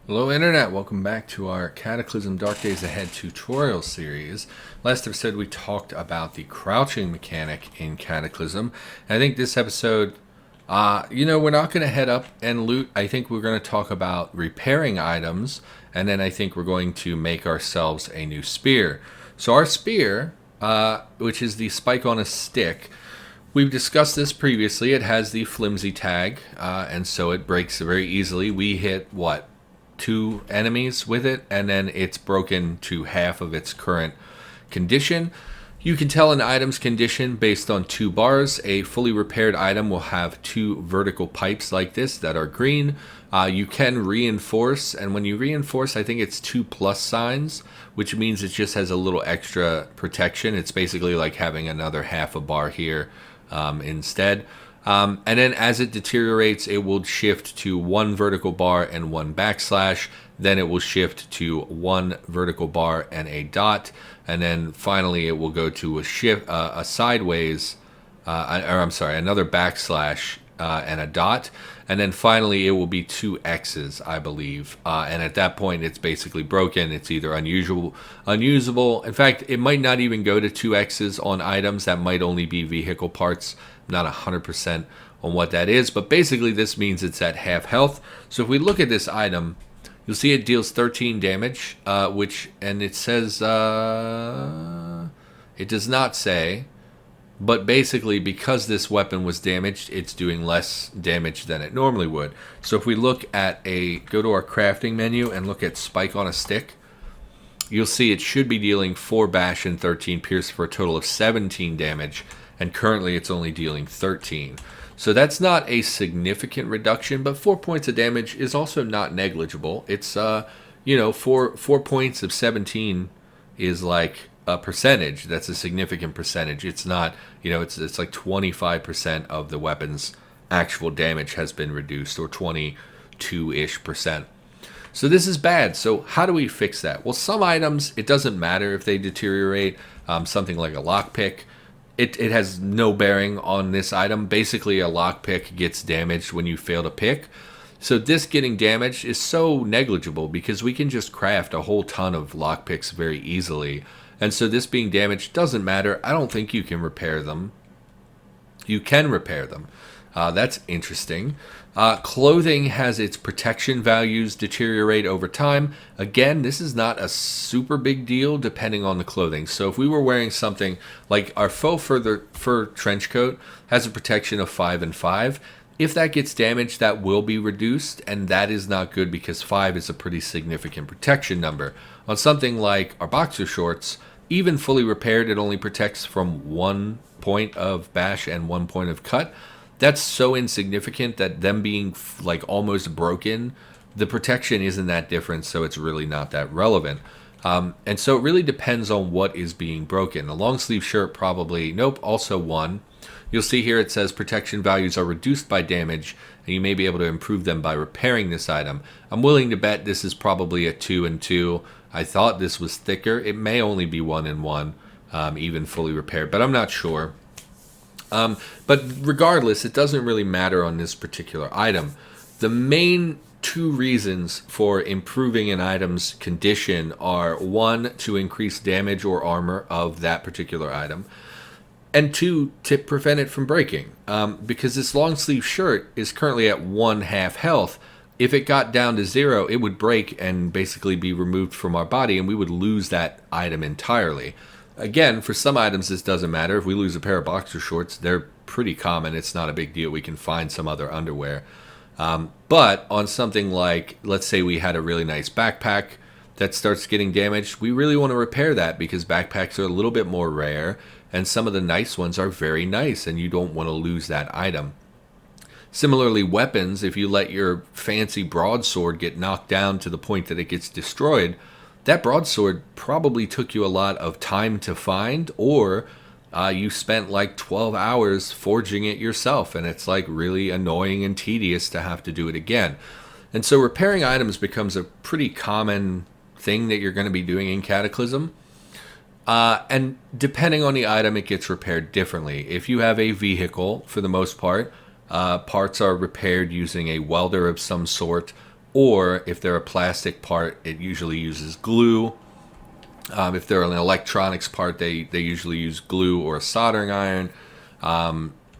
Hello Internet, welcome back to our Cataclysm Dark Days Ahead tutorial series. Last episode we talked about the crouching mechanic in Cataclysm. I think this episode, we're not going to head up and loot. I think we're going to talk about repairing items, and then I think we're going to make ourselves a new spear. So our spear, which is the spike on a stick, we've discussed this previously. It has the flimsy tag, and so it breaks very easily. We hit, two enemies with it, and then it's broken to half of its current condition. You can tell an item's condition based on two bars. A fully repaired item will have two vertical pipes like this that are green. You can reinforce, and when you reinforce, I think it's 2+ signs, which means it just has a little extra protection. It's basically like having another half a bar here instead. And then as it deteriorates, it will shift to one vertical bar and one backslash. Then it will shift to one vertical bar and a dot. And then finally it will go to a sideways, another backslash and a dot. And then finally it will be two X's, I believe. And at that point it's basically broken. It's either unusable. In fact, it might not even go to two X's on items. That might only be vehicle parts. Not 100% on what that is, but basically this means it's at half health. So if we look at this item, you'll see it deals 13 damage, and it says, it does not say, but basically because this weapon was damaged, it's doing less damage than it normally would. So if we go to our crafting menu and look at spike on a stick, you'll see it should be dealing 4 bash and 13 pierce for a total of 17 damage. And currently it's only dealing 13. So that's not a significant reduction, but 4 points of damage is also not negligible. It's, 4 points of 17 is like a percentage. That's a significant percentage. It's not, it's like 25% of the weapon's actual damage has been reduced, or 22-ish%. So this is bad. So how do we fix that? Well, some items, it doesn't matter if they deteriorate. Something like a lockpick, It has no bearing on this item. Basically, a lockpick gets damaged when you fail to pick. So this getting damaged is so negligible because we can just craft a whole ton of lockpicks very easily. And so this being damaged doesn't matter. I don't think you can repair them. You can repair them. That's interesting. Clothing has its protection values deteriorate over time. Again, this is not a super big deal depending on the clothing. So if we were wearing something like our faux fur trench coat has a protection of 5 and 5. If that gets damaged, that will be reduced, and that is not good because 5 is a pretty significant protection number. On something like our boxer shorts, even fully repaired, it only protects from 1 point of bash and 1 point of cut. That's so insignificant that them being like almost broken, the protection isn't that different, so it's really not that relevant. And so it really depends on what is being broken. A long sleeve shirt probably, nope, also 1. You'll see here it says protection values are reduced by damage, and you may be able to improve them by repairing this item. I'm willing to bet this is probably a 2 and 2. I thought this was thicker. It may only be 1 and 1, even fully repaired, but I'm not sure. But regardless, it doesn't really matter on this particular item. The main 2 reasons for improving an item's condition are 1, to increase damage or armor of that particular item, and 2, to prevent it from breaking. Because this long sleeve shirt is currently at 1/2 health. If it got down to 0, it would break and basically be removed from our body, and we would lose that item entirely. Again, for some items this doesn't matter. If we lose a pair of boxer shorts, they're pretty common. It's not a big deal. We can find some other underwear. But on something like, let's say we had a really nice backpack that starts getting damaged, we really want to repair that because backpacks are a little bit more rare, and some of the nice ones are very nice, and you don't want to lose that item. Similarly, weapons, if you let your fancy broadsword get knocked down to the point that it gets destroyed, that broadsword probably took you a lot of time to find, or you spent like 12 hours forging it yourself, and it's like really annoying and tedious to have to do it again. And so repairing items becomes a pretty common thing that you're going to be doing in Cataclysm. And depending on the item, it gets repaired differently. If you have a vehicle, for the most part, parts are repaired using a welder of some sort, or if they're a plastic part, it usually uses glue. If they're an electronics part, they usually use glue or a soldering iron.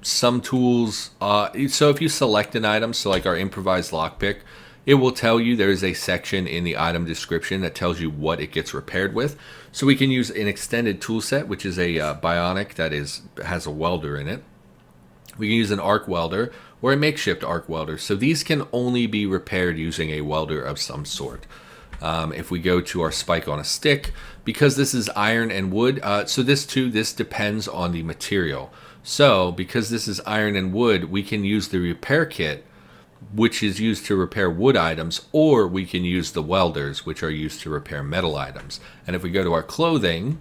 Some tools, so if you select an item, so like our improvised lockpick, it will tell you there's a section in the item description that tells you what it gets repaired with. So we can use an extended tool set, which is a bionic that has a welder in it. We can use an arc welder or a makeshift arc welder. So these can only be repaired using a welder of some sort. If we go to our spike on a stick, because this is iron and wood, so this depends on the material. So because this is iron and wood, we can use the repair kit, which is used to repair wood items, or we can use the welders, which are used to repair metal items. And if we go to our clothing,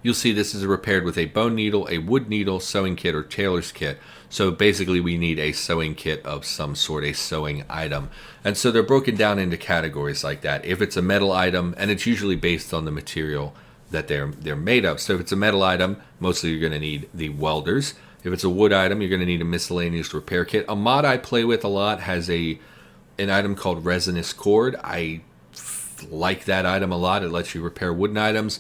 you'll see this is repaired with a bone needle, a wood needle, sewing kit, or tailor's kit. So basically we need a sewing kit of some sort, a sewing item. And so they're broken down into categories like that. If it's a metal item, and it's usually based on the material that they're made of. So if it's a metal item, mostly you're going to need the welders. If it's a wood item, you're going to need a miscellaneous repair kit. A mod I play with a lot has an item called resinous cord. I like that item a lot. It lets you repair wooden items.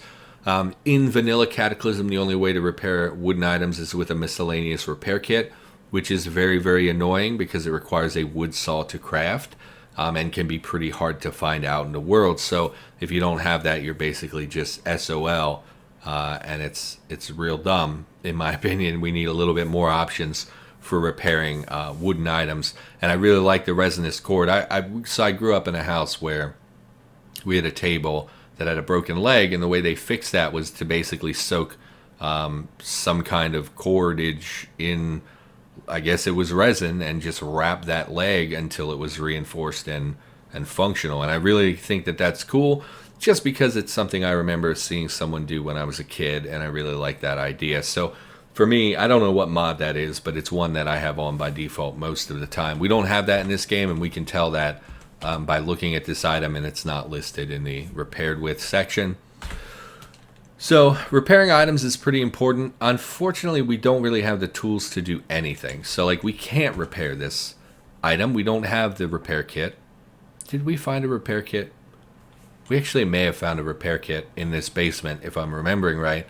In vanilla Cataclysm, the only way to repair wooden items is with a miscellaneous repair kit, which is very, very annoying because it requires a wood saw to craft, and can be pretty hard to find out in the world. So if you don't have that, you're basically just SOL, and it's real dumb, in my opinion. We need a little bit more options for repairing wooden items, and I really like the resinous cord. So I grew up in a house where we had a table that had a broken leg, and the way they fixed that was to basically soak some kind of cordage in, I guess it was resin, and just wrap that leg until it was reinforced and functional. And I really think that that's cool, just because it's something I remember seeing someone do when I was a kid, and I really like that idea. So for me, I don't know what mod that is, but it's one that I have on by default most of the time. We don't have that in this game, and we can tell that by looking at this item, and it's not listed in the repaired with section. So repairing items is pretty important. Unfortunately, we don't really have the tools to do anything. So like, we can't repair this item. We don't have the repair kit. Did we find a repair kit? We actually may have found a repair kit in this basement, if I'm remembering right.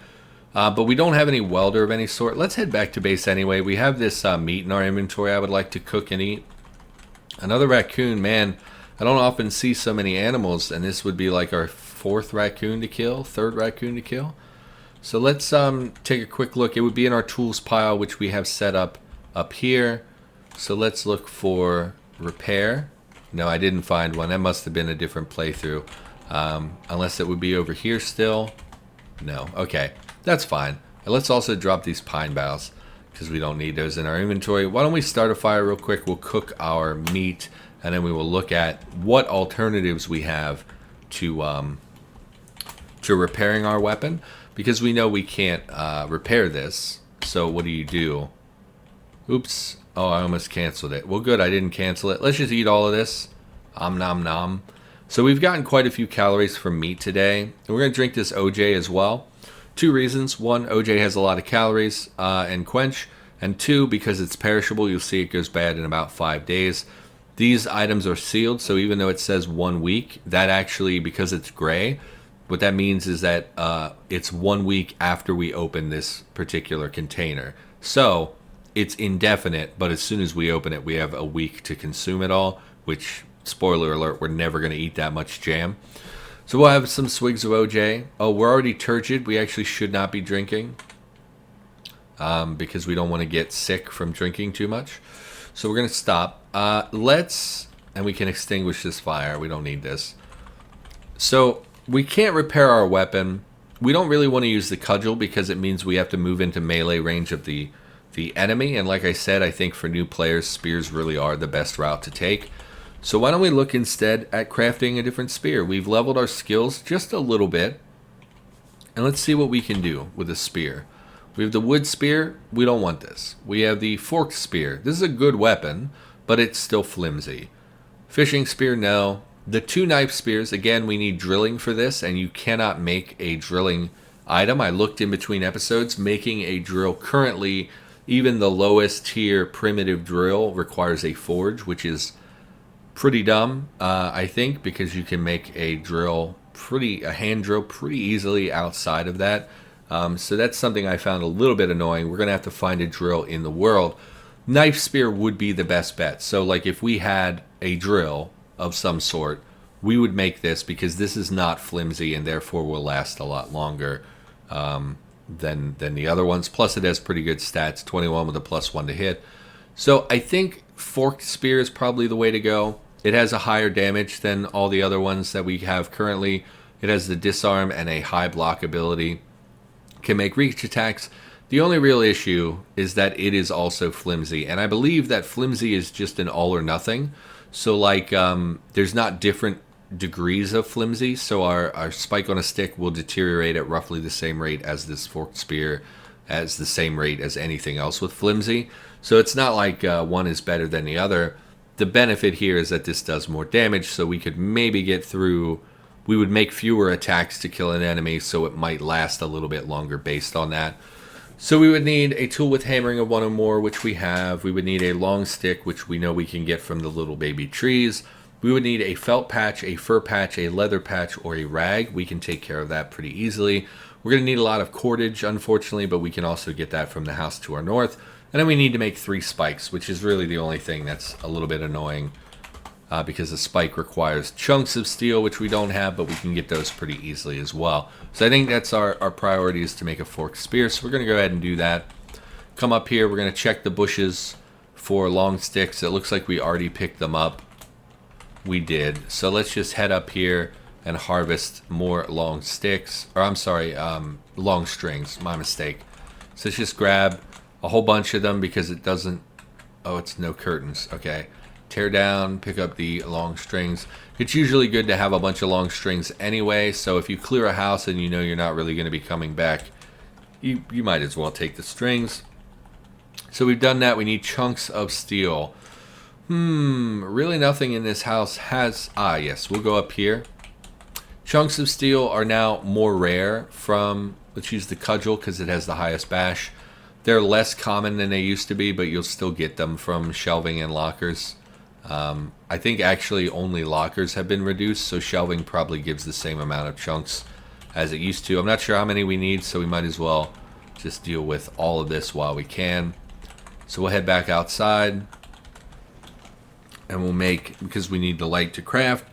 But we don't have any welder of any sort. Let's head back to base anyway. We have this meat in our inventory I would like to cook and eat. Another raccoon, man. I don't often see so many animals, and this would be like our third raccoon to kill. So let's take a quick look. It would be in our tools pile, which we have set up here. So let's look for repair. No, I didn't find one. That must have been a different playthrough. Unless it would be over here still. No, okay, that's fine. And let's also drop these pine boughs, because we don't need those in our inventory. Why don't we start a fire real quick? We'll cook our meat, and then we will look at what alternatives we have to repairing our weapon, because we know we can't repair this. So what do? Oops. Oh, I almost canceled it. Well, good, I didn't cancel it. Let's just eat all of this. Nom nom. So we've gotten quite a few calories from meat today. And we're going to drink this OJ as well. 2 reasons. 1, OJ has a lot of calories and quench. And 2, because it's perishable, you'll see it goes bad in about 5 days. These items are sealed, so even though it says 1 week, that actually, because it's gray, what that means is that it's 1 week after we open this particular container. So it's indefinite, but as soon as we open it, we have a week to consume it all, which, spoiler alert, we're never going to eat that much jam. So we'll have some swigs of OJ. Oh, we're already turgid. We actually should not be drinking because we don't want to get sick from drinking too much. So we're going to stop. And we can extinguish this fire. We don't need this. So we can't repair our weapon. We don't really want to use the cudgel because it means we have to move into melee range of the enemy. And like I said, I think for new players, spears really are the best route to take. So why don't we look instead at crafting a different spear? We've leveled our skills just a little bit. And let's see what we can do with a spear. We have the wood spear. We don't want this. We have the forked spear. This is a good weapon, but it's still flimsy. Fishing spear, no. The 2 knife spears, again, we need drilling for this, and you cannot make a drilling item. I looked in between episodes. Making a drill currently, even the lowest tier primitive drill requires a forge, which is Pretty dumb, I think, because you can make a hand drill pretty easily outside of that. So that's something I found a little bit annoying. We're going to have to find a drill in the world. Knife spear would be the best bet. So like if we had a drill of some sort, we would make this because this is not flimsy and therefore will last a lot longer than the other ones. Plus it has pretty good stats, 21 with a +1 to hit. So I think forked spear is probably the way to go. It has a higher damage than all the other ones that we have currently. It has the disarm and a high block ability. Can make reach attacks. The only real issue is that it is also flimsy. And I believe that flimsy is just an all or nothing. So like there's not different degrees of flimsy. So our spike on a stick will deteriorate at roughly the same rate as this forked spear, as the same rate as anything else with flimsy. So it's not like one is better than the other. The benefit here is that this does more damage, so we could maybe get through. We would make fewer attacks to kill an enemy, so it might last a little bit longer based on that. So we would need a tool with hammering of 1 or more, which we have. We would need a long stick, which we know we can get from the little baby trees. We would need a felt patch, a fur patch, a leather patch, or a rag. We can take care of that pretty easily. We're going to need a lot of cordage, unfortunately, but we can also get that from the house to our north. And then we need to make 3 spikes, which is really the only thing that's a little bit annoying because the spike requires chunks of steel, which we don't have, but we can get those pretty easily as well. So I think that's our priority is to make a forked spear. So we're going to go ahead and do that. Come up here. We're going to check the bushes for long sticks. It looks like we already picked them up. We did. So let's just head up here and harvest more long sticks. Or I'm sorry, long strings. My mistake. So let's just grab a whole bunch of them because it doesn't... Oh, it's no curtains. Okay. Tear down, pick up the long strings. It's usually good to have a bunch of long strings anyway, so if you clear a house and you know you're not really going to be coming back, you might as well take the strings. So we've done that. We need chunks of steel. Really nothing in this house has... Ah, yes, we'll go up here. Chunks of steel are now more rare from... Let's use the cudgel because it has the highest bash. They're less common than they used to be, but you'll still get them from shelving and lockers. I think actually only lockers have been reduced, so shelving probably gives the same amount of chunks as it used to. I'm not sure how many we need, so we might as well just deal with all of this while we can. So we'll head back outside, and we'll make, because we need the light to craft,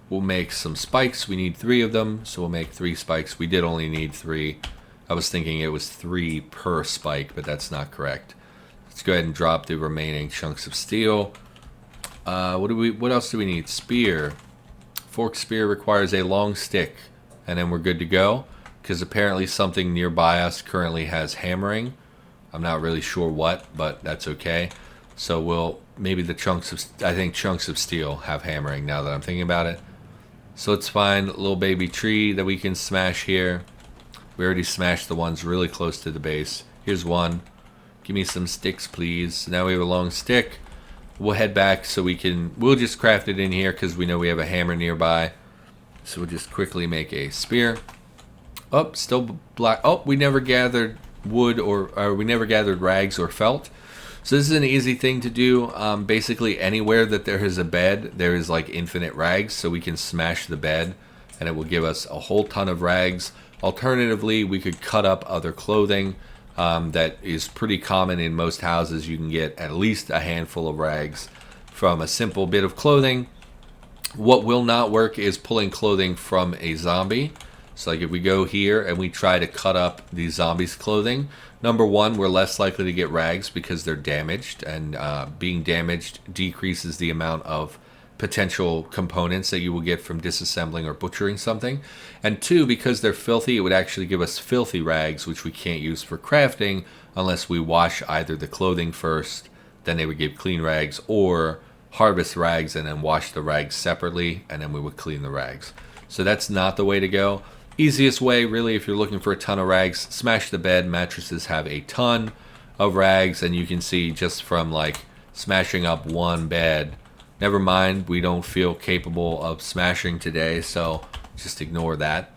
we'll make some spikes. We need 3 of them, so we'll make 3 spikes. We did only need 3. I was thinking it was 3 per spike, but that's not correct. Let's go ahead and drop the remaining chunks of steel. What else do we need? Spear. Forked spear requires a long stick, and then we're good to go. Because apparently something nearby us currently has hammering. I'm not really sure what, but that's okay. So we'll maybe the chunks of I think chunks of steel have hammering now that I'm thinking about it. So let's find a little baby tree that we can smash here. We already smashed the ones really close to the base. Here's one. Give me some sticks, please. Now we have a long stick. We'll head back so we'll just craft it in here because we know we have a hammer nearby. So we'll just quickly make a spear. Oh, still black. Oh, we never gathered wood or we never gathered rags or felt. So this is an easy thing to do. Basically anywhere that there is a bed, there is like infinite rags. So we can smash the bed and it will give us a whole ton of rags. Alternatively, we could cut up other clothing. That is pretty common in most houses. You can get at least a handful of rags from a simple bit of clothing. What will not work is pulling clothing from a zombie. So like if we go here and we try to cut up the zombie's clothing, number one, we're less likely to get rags because they're damaged, and being damaged decreases the amount of potential components that you will get from disassembling or butchering something. And 2, because they're filthy, it would actually give us filthy rags, which we can't use for crafting unless we wash either the clothing first, then they would give clean rags, or harvest rags and then wash the rags separately, and then we would clean the rags. So that's not the way to go. Easiest way, really, if you're looking for a ton of rags, smash the bed. Mattresses have a ton of rags, and you can see just from like smashing up one bed. Never mind, we don't feel capable of smashing today, so just ignore that.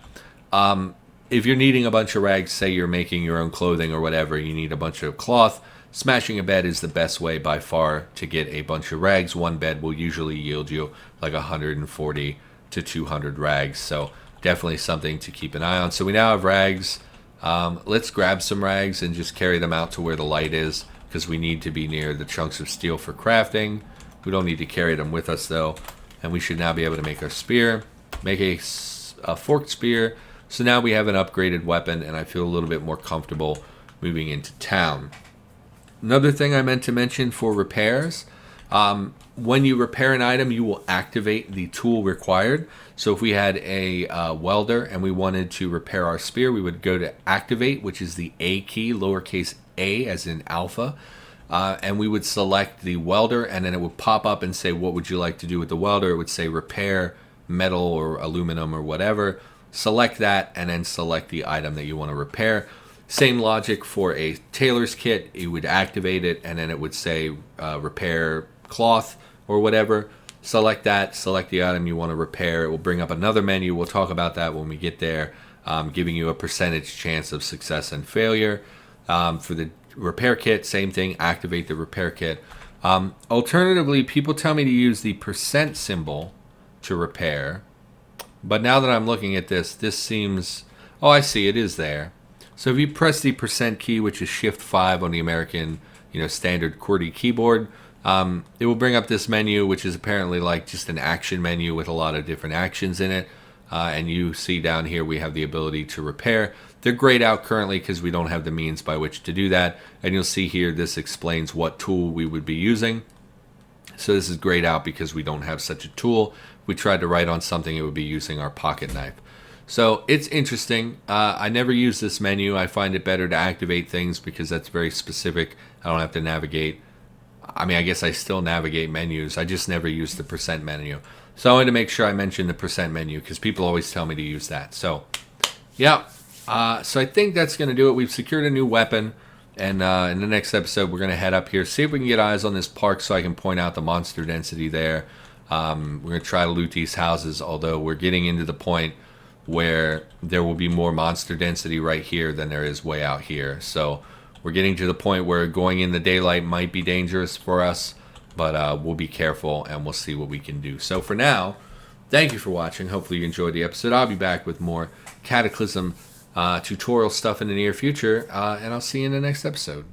If you're needing a bunch of rags, say you're making your own clothing or whatever, you need a bunch of cloth, smashing a bed is the best way by far to get a bunch of rags. One bed will usually yield you like 140 to 200 rags, so definitely something to keep an eye on. So we now have rags. Let's grab some rags and just carry them out to where the light is, because we need to be near the chunks of steel for crafting. We don't need to carry them with us though, and we should now be able to make our spear, make a forked spear. So now we have an upgraded weapon, and I feel a little bit more comfortable moving into town. Another thing I meant to mention for repairs, when you repair an item, you will activate the tool required. So if we had a welder and we wanted to repair our spear, we would go to activate, which is the A key, lowercase a as in alpha, and we would select the welder, and then it would pop up and say, what would you like to do with the welder? It would say repair metal or aluminum or whatever. Select that and then select the item that you want to repair. Same logic for a tailor's kit. You would activate it and then it would say repair cloth or whatever. Select that, select the item you want to repair. It will bring up another menu. We'll talk about that when we get there, giving you a percentage chance of success and failure. For the repair kit, same thing, activate the repair kit. Alternatively, people tell me to use the percent symbol to repair. But now that I'm looking at this seems... Oh, I see, it is there. So if you press the percent key, which is Shift 5 on the American, standard QWERTY keyboard, it will bring up this menu, which is apparently like just an action menu with a lot of different actions in it. And you see down here we have the ability to repair. They're grayed out currently because we don't have the means by which to do that. And you'll see here this explains what tool we would be using. So this is grayed out because we don't have such a tool. If we tried to write on something, it would be using our pocket knife. So it's interesting. I never use this menu. I find it better to activate things because that's very specific. I don't have to navigate. I mean, I guess I still navigate menus. I just never use the percent menu. So I wanted to make sure I mentioned the percent menu because people always tell me to use that. So, yeah. So I think that's going to do it. We've secured a new weapon. And in the next episode, we're going to head up here, see if we can get eyes on this park so I can point out the monster density there. We're going to try to loot these houses, although we're getting into the point where there will be more monster density right here than there is way out here. So we're getting to the point where going in the daylight might be dangerous for us, but we'll be careful and we'll see what we can do. So for now, thank you for watching. Hopefully you enjoyed the episode. I'll be back with more Cataclysm tutorial stuff in the near future, and I'll see you in the next episode.